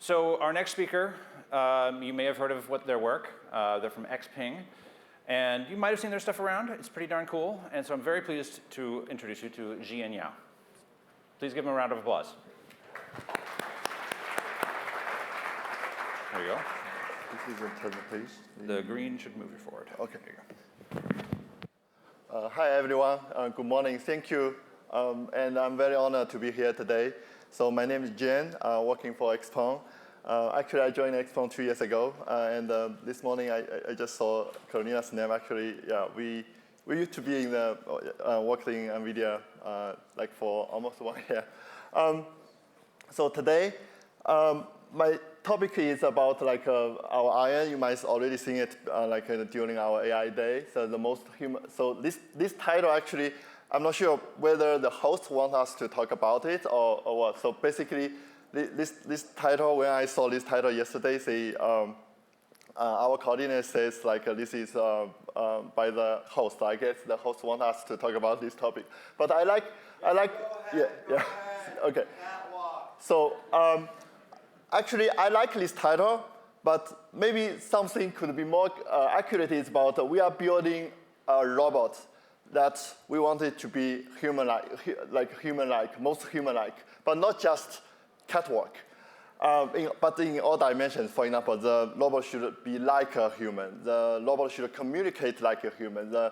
So our next speaker, you may have heard of their work. They're from XPENG. And you might have seen their stuff around. It's pretty darn cool. And so I'm very pleased to introduce you to Jian Yao. Please give him a round of applause. There you go. This is a turn the page. The green should move you forward. Okay. There you go. Hi, everyone. Good morning. Thank you. And I'm very honored to be here today. So my name is Jian, working for XPENG. Actually, I joined XPENG 2 years ago. And this morning, I just saw Carolina's name. Actually, yeah, we used to be in the, worked in NVIDIA like for almost 1 year. So today, my topic is about like our iron. You might have already seen it during our AI day. So the most human. So this title actually, I'm not sure whether the host wants us to talk about it or what. So basically, this title, when I saw this title yesterday, say our coordinator says like this is by the host. I guess the host wants us to talk about this topic. But I like yeah. Okay. Catwalk. So. Actually, I like this title, but maybe something could be more accurate. Is about we are building a robot that we want it to be human-like, most human-like, but not just catwalk, but in all dimensions. For example, the robot should be like a human. The robot should communicate like a human. The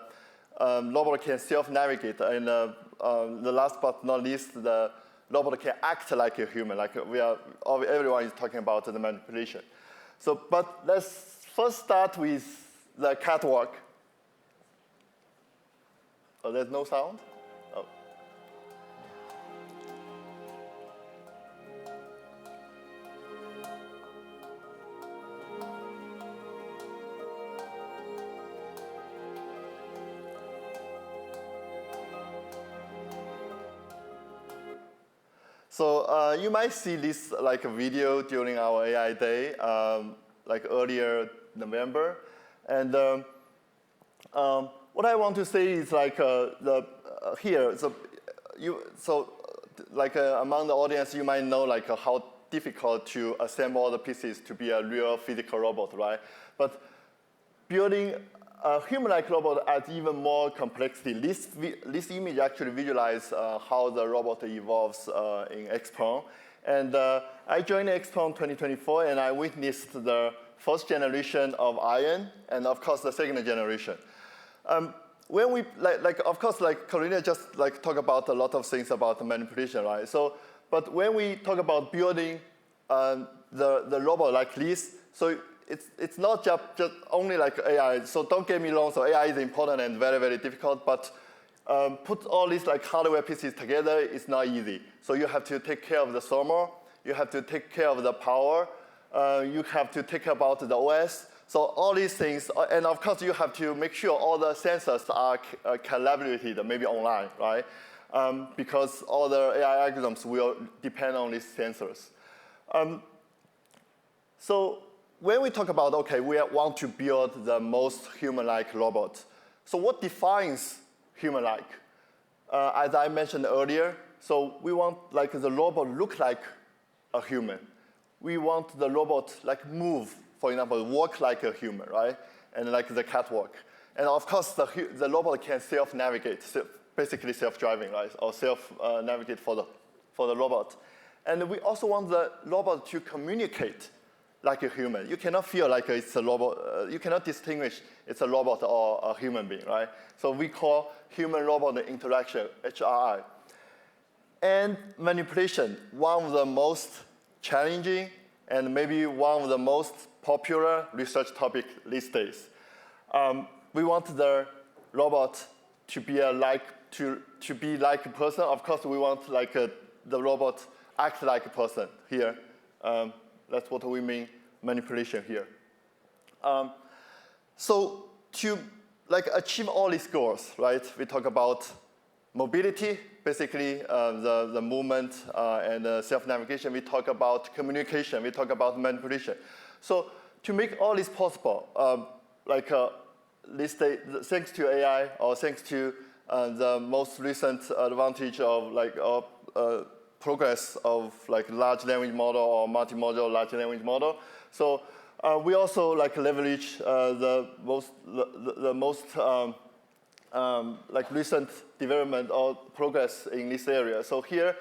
robot can self-navigate, and the last but not least, the robot can act like a human, like everyone is talking about the manipulation. So, but let's first start with the catwalk. Oh, there's no sound? Oh. So you might see this like a video during our AI day, like earlier November, and what I want to say is like here. So among the audience, you might know like how difficult to assemble all the pieces to be a real physical robot, right? But building a human-like robot adds even more complexity. This image actually visualizes how the robot evolves in XPENG. And I joined XPENG 2024, and I witnessed the first generation of iron, and of course the second generation. When we of course, Carolina just talk about a lot of things about the manipulation, right? So, but when we talk about building the robot like this, so it's not just only like AI. So don't get me wrong. So AI is important and very, very difficult. But put all these like hardware pieces together is not easy. So you have to take care of the thermal. You have to take care of the power. You have to take care about the OS. So all these things, and of course you have to make sure all the sensors are collaborated, maybe online, right? Because all the AI algorithms will depend on these sensors. So when we talk about, okay, we want to build the most human-like robot. So what defines human-like? As I mentioned earlier, so we want like the robot look like a human. We want the robot like move, for example, walk like a human, right? And like the catwalk. And of course, the robot can self-navigate, basically self-driving, right? Or self-navigate for the robot. And we also want the robot to communicate like a human. You cannot feel like it's a robot. You cannot distinguish it's a robot or a human being, right? So we call human-robot interaction, HRI. And manipulation, one of the most challenging and maybe one of the most popular research topic these days. We want the robot to be like a person. Of course, we want like the robot act like a person here. That's what we mean manipulation here. So to achieve all these goals, right? We talk about mobility, basically the movement and self-navigation. We talk about communication. We talk about manipulation. So to make all this possible, thanks to AI or thanks to the most recent advantage of progress of like large language model or multimodal large language model. So we also like leverage the most like recent development or progress in this area. So here,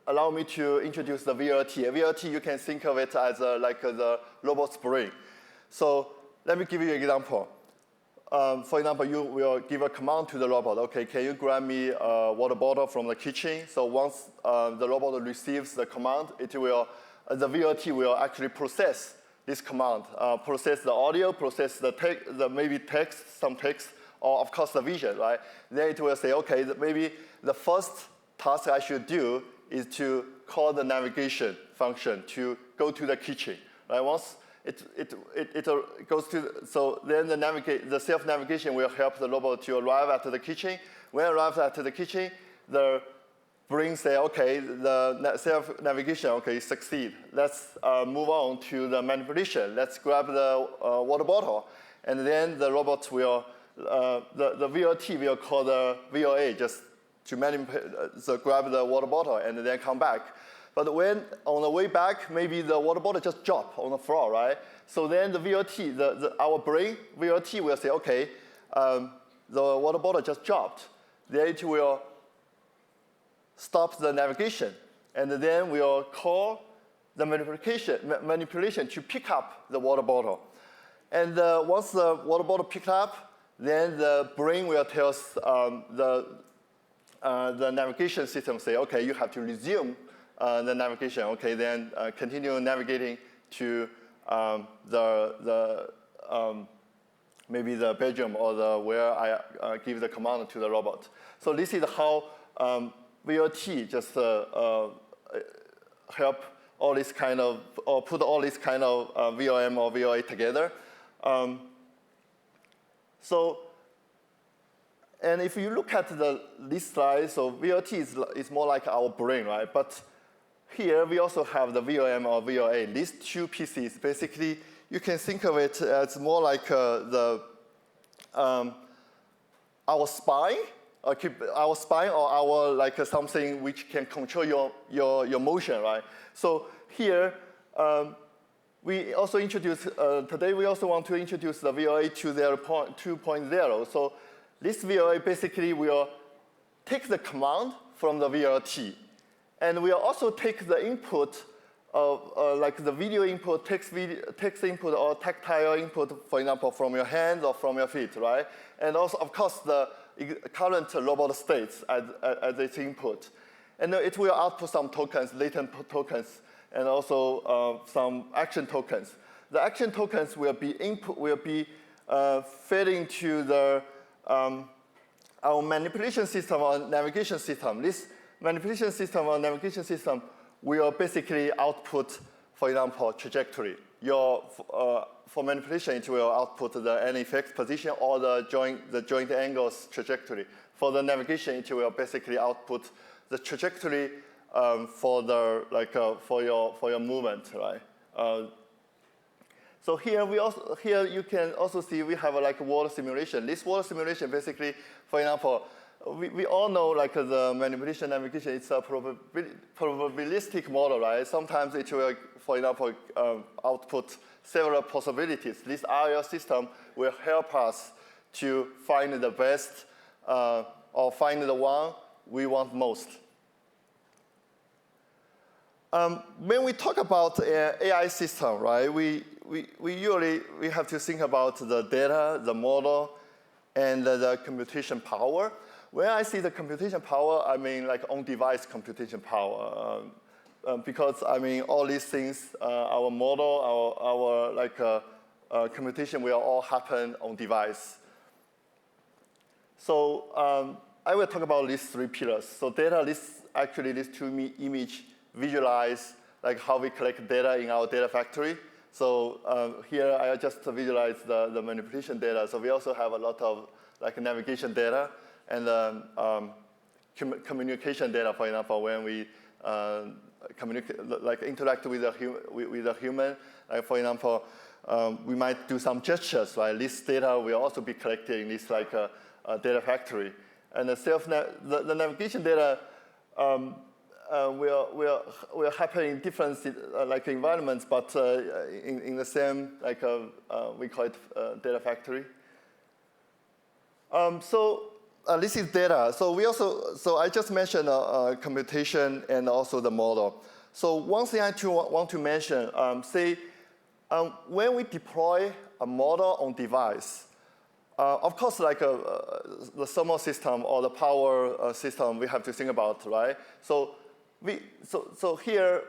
allow me to introduce the VLT. VLT, you can think of it as like the robot's brain. So let me give you an example. For example, you will give a command to the robot. Okay, can you grab me a water bottle from the kitchen? So once the robot receives the command, it will, the VLT will actually process this command, process the audio, process the maybe text, some text, or of course the vision, right? Then it will say, okay, maybe the first task I should do is to call the navigation function to go to the kitchen, right? Once it goes to, so then the self-navigation will help the robot to arrive at the kitchen. When it arrives at the kitchen, the brain say, okay, the self-navigation, okay, succeed. Let's move on to the manipulation. Let's grab the water bottle. And then the robot will, the VLT will call the VOA just to grab the water bottle and then come back. But when on the way back, maybe the water bottle just dropped on the floor, right? So then the VLT, our brain, VLT will say, okay, the water bottle just dropped. Then it will stop the navigation. And then we'll call the manipulation to pick up the water bottle. And once the water bottle picked up, then the brain will tell us the navigation system say, okay, you have to resume the navigation. Okay, then continue navigating to maybe the bedroom or where I give the command to the robot. So this is how VLT just help all this kind of, or put all this kind of VLM or VOA together. And if you look at this slide, so VLT is more like our brain, right? But here we also have the VLM or VOA. These two pieces, basically, you can think of it as more like our spine, or our like something which can control your motion, right? So here, we also introduce, today we also want to introduce the VOA 2.0. So this VOA basically will take the command from the VLT, and we'll also take the input of like the video input, text input, or tactile input, for example, from your hands or from your feet, right? And also, of course, the current robot states as its input. And it will output some tokens, latent tokens, and also some action tokens. The action tokens will be fed into the our manipulation system or navigation system. This manipulation system or navigation system will basically output, for example, trajectory. For manipulation, it will output the end effect position or the joint angles trajectory. For the navigation, it will basically output the trajectory for your movement, right? So here you can also see we have like a water simulation. This water simulation basically, for example, we all know like the manipulation navigation, it's a probabilistic model, right? Sometimes it will, for example, output several possibilities. This RL system will help us to find the best or find the one we want most. When we talk about AI system, right, we usually have to think about the data, the model, and the computation power. When I see the computation power, I mean like on-device computation power, because I mean all these things, our model, our computation will all happen on device. So I will talk about these three pillars. So data, these two image visualize like how we collect data in our data factory. So here I just visualize the manipulation data. So we also have a lot of like navigation data and communication data. For example, when we interact with a human, like for example, we might do some gestures. Right? This data will also be collected in this data factory. And the navigation data we're happening in different like environments, but in the same like we call it data factory. This is data. So I just mentioned computation and also the model. So one thing I want to mention, when we deploy a model on device, of course, like the thermal system or the power system, we have to think about, right? So here,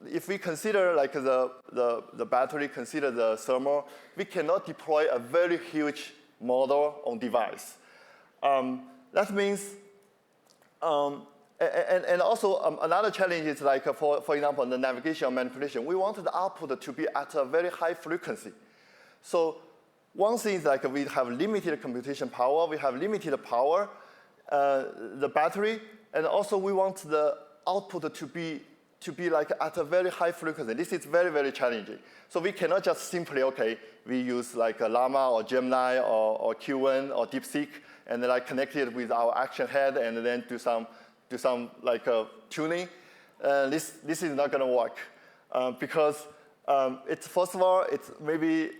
if we consider like the battery, consider the thermal, we cannot deploy a very huge model on device. That means, and also another challenge is like, for example, the navigation or manipulation. We want the output to be at a very high frequency. So one thing is like we have limited computation power, we have limited power, the battery, and also we want the output to be like at a very high frequency. This is very, very challenging. So we cannot just simply, okay, we use like a Llama or Gemini or Q1 or DeepSeek and then like connect it with our action head and then do some like tuning. This is not gonna work because it's first of all, it's maybe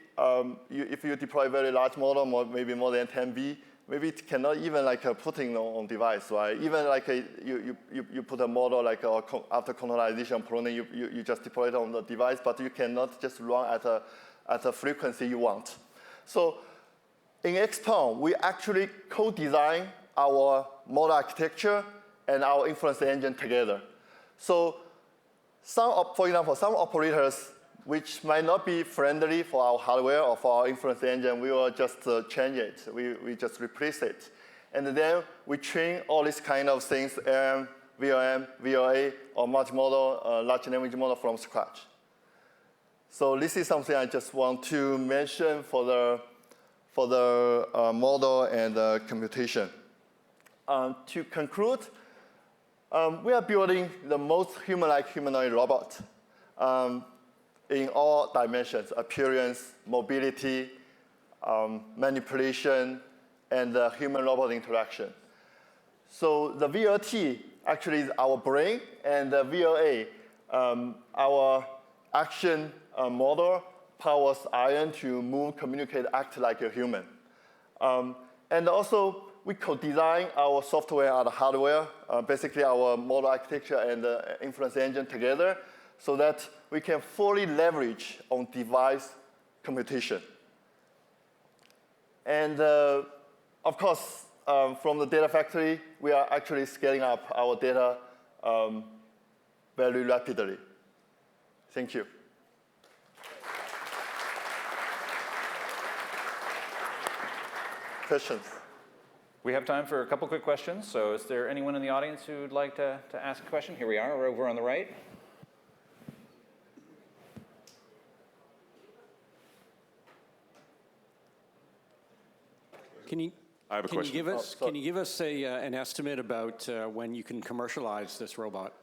if you deploy a very large model, maybe more than 10B, maybe it cannot even like putting on device, right? Even like you put a model like after containerization pruning, you just deploy it on the device, but you cannot just run at a frequency you want. So in XPENG, we actually co-design our model architecture and our inference engine together. So for example, some operators which might not be friendly for our hardware or for our inference engine, we will just change it. We just replace it. And then we train all these kind of things, VLM, VLA, or multimodal, large language model from scratch. So this is something I just want to mention for the model and computation. To conclude, we are building the most human-like humanoid robot in all dimensions: appearance, mobility, manipulation, and human-robot interaction. So the VLT actually is our brain, and the VLA, our action model, powers iron to move, communicate, act like a human. And also, we co-design our software and hardware, basically our model architecture and the inference engine together, so that we can fully leverage on device computation. And of course, from the data factory, we are actually scaling up our data very rapidly. Thank you. Questions? We have time for a couple quick questions. So is there anyone in the audience who would like to ask a question? Here we are, we're over on the right. I have a question. Can you give us an estimate about when you can commercialize this robot?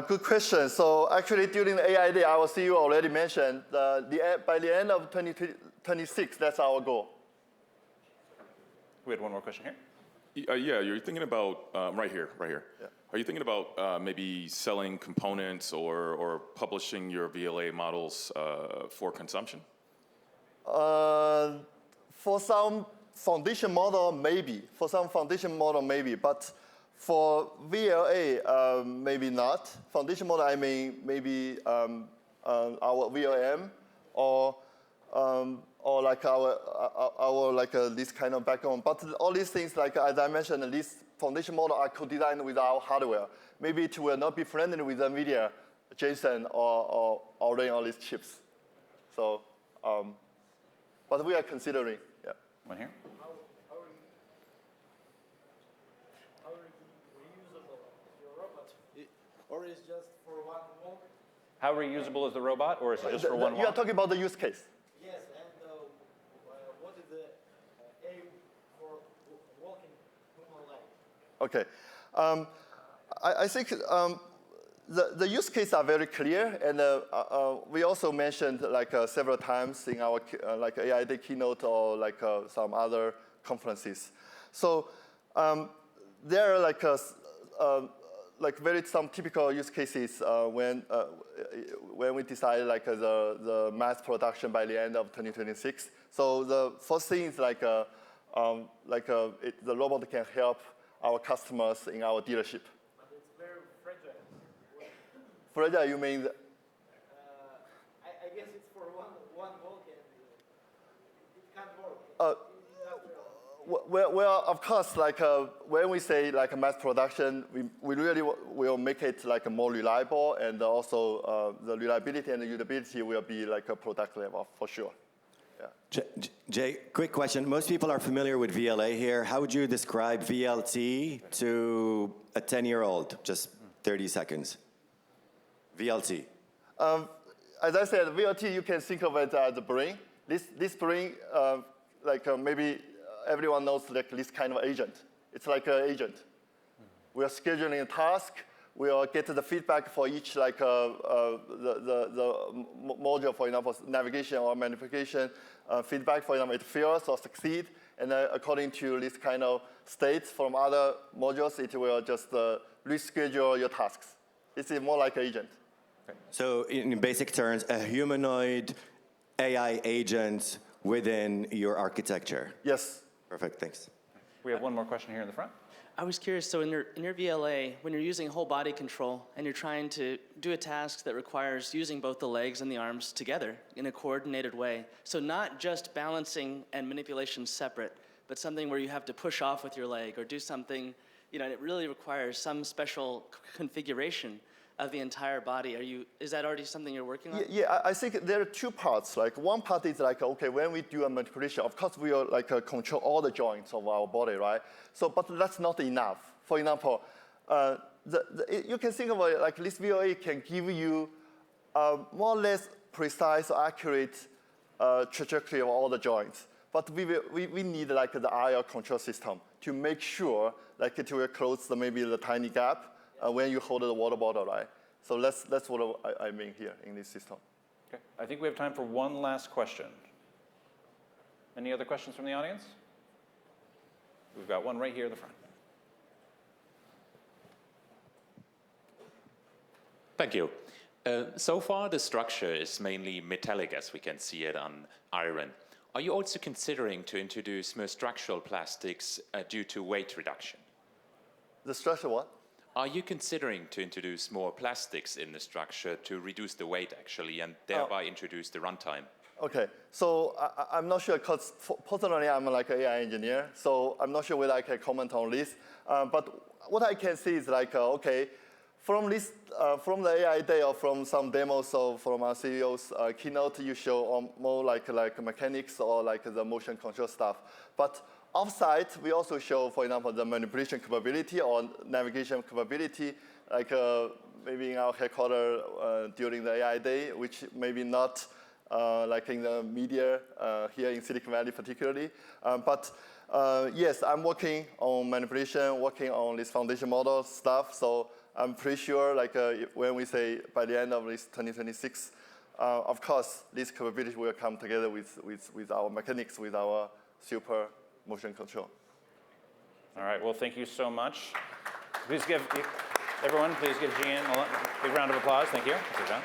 Good question. So actually, during the AI Day, our CEO already mentioned by the end of 2026, that's our goal. We had one more question here. Yeah, you're thinking about, right here. Yeah. Are you thinking about maybe selling components or publishing your VLA models for consumption? For some foundation model, maybe. But for VLA, maybe not. Foundation model, I mean, maybe our VLM or like our like this kind of background. But all these things, like as I mentioned, these foundation model are co-designed with our hardware. Maybe it will not be friendly with NVIDIA, JSON, or running all these chips. So, but we are considering. Yeah. One here. How reusable your robot? Or is just for one walk? How reusable is the robot, or is it just for one walk? You are talking about the use case. Yes, and what is the aim for walking human-like? Okay. I think the use cases are very clear, and we also mentioned like several times in our like AI Day keynote or like some other conferences. So there are like some typical use cases when we decided the mass production by the end of 2026. So the first thing is the robot can help our customers in our dealership. But it's very fragile. Fragile, you mean? I guess it's for one volt and it can't work. Well, of course, when we say mass production, we really will make it more reliable, and also the reliability and the usability will be a product level for sure. Yeah. Jay, quick question. Most people are familiar with VLA here. How would you describe VLT to a 10-year-old? Just 30 seconds. VLT. As I said, VLT, you can think of it as the brain. This brain, maybe everyone knows this kind of agent. It's like an agent. We are scheduling a task. We will get the feedback for each, the module, for example, navigation or magnification feedback. For example, it fails or succeed. And according to this kind of states from other modules, it will just reschedule your tasks. This is more like an agent. So in basic terms, a humanoid AI agent within your architecture. Yes. Perfect, thanks. We have one more question here in the front. I was curious, so in your VLA, when you're using whole body control and you're trying to do a task that requires using both the legs and the arms together in a coordinated way, so not just balancing and manipulation separate, but something where you have to push off with your leg or do something, and it really requires some special configuration of the entire body. Is that already something you're working on? Yeah, I think there are two parts. One part is okay, when we do a manipulation, of course we will control all the joints of our body, right? So, but that's not enough. For example, you can think of it this VLA can give you more or less precise or accurate trajectory of all the joints. But we need the IR control system to make sure it will close maybe the tiny gap when you hold the water bottle, right? So that's what I mean here in this system. Okay. I think we have time for one last question. Any other questions from the audience? We've got one right here in the front. Thank you. So far, the structure is mainly metallic, as we can see it on iron. Are you also considering to introduce more structural plastics due to weight reduction? The structure what? Are you considering to introduce more plastics in the structure to reduce the weight, actually, and thereby introduce the runtime? Okay, so I'm not sure, because personally I'm an AI engineer, so I'm not sure whether I can comment on this. But what I can see is okay, from the AI day or from some demos or from our CEO's keynote, you show more like mechanics or the motion control stuff. But offsite, we also show, for example, the manipulation capability or navigation capability, maybe in our headquarters during the AI day, which maybe not in the media here in Silicon Valley particularly. But yes, I'm working on manipulation, working on this foundation model stuff. So I'm pretty sure when we say by the end of this 2026, of course, this capability will come together with our mechanics, with our super motion control. All right, well, thank you so much. Everyone, please give Jian a big round of applause. Thank you. Thank you, John.